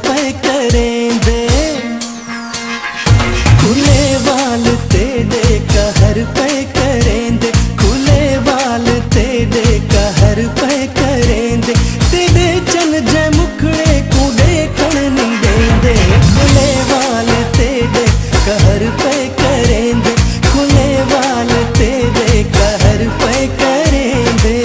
पे करेंदे, खुले वाल तेरे कहर पे करेंदे, खुले वाल तेरे कहर पे करेंदे, तेरे चल जे मुखड़े को देखण नहीं देंदे, खुले वाल तेरे कहर पे करेंदे, खुले वाल तेरे कहर पे करेंदे।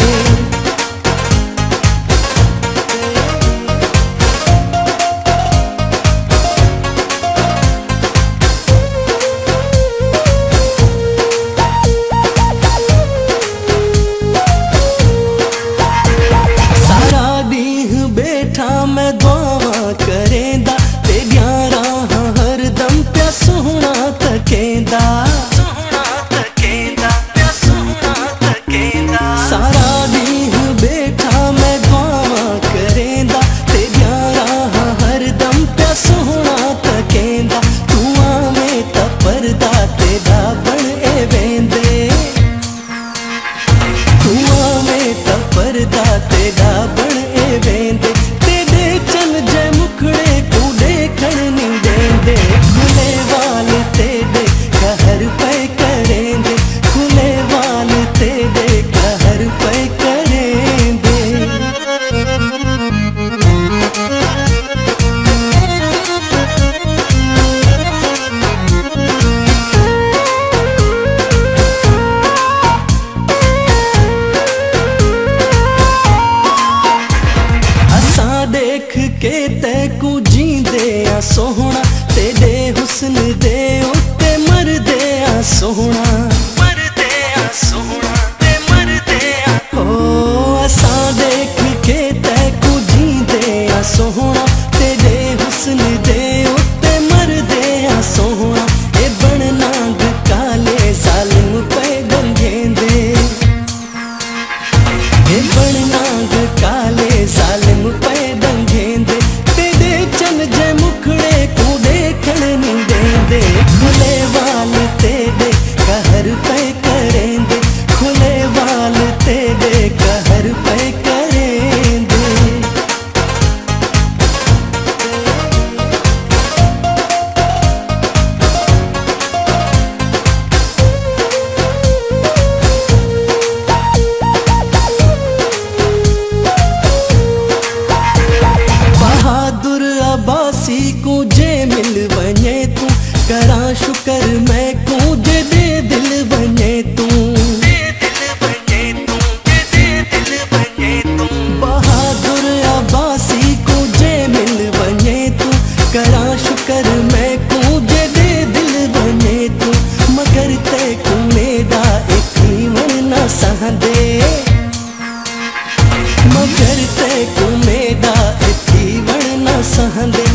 मैं दुआ करेंदा तेरिया राह हरदम प्या सोहना तकेंदा, सारा दिन बैठा मैं दुआ करेंदा तेरिया राह हरदम प्या सोहना तकेंदा, तू आवे ता परदा तेरा बन ए वेंदे, तू आवे ता परदा तेरा बन ए वेंदे, चल जे मुखड़े को देखण नहीं देंदे, खुले वाल तेरे कहर पे करेंदे, खुले वाल तेरे कहर पे करेंदे। देख के तैकू जींदे आ सोहना, तेरे हुस्न दे उत्ते मरदे आ सोहना, मरदे आ सोहना ते मरदे आ हो, असा देख के तैकू जींदे आ सोहना, तेरे हुस्न दे उत्ते मरदे आ सोहना, ए बन नाग काले जालिम पे दंगेंदे, ए बन नाग काले जालिम पे दंगेंदे, तेरे चल जे मुखड़े को देखण नहीं देंदे, खुले वाल तेरे कहर पे करेंदे, खुले वाल तेरे कहर पे करेंदे। बहादुर अब्बासी को जे मिल वने तू, करा शुकर मैं को जे दे दिल बने तू, दे दिल बने तू, दे दिल बने तू, बहादुर अब्बासी को जे मिल वने तू, करा शुकर मैं को जे दे दिल बने तू, मगर ते को मेरा एक मन न सहदे, मगर ते को मेरा एक मन न सहदे,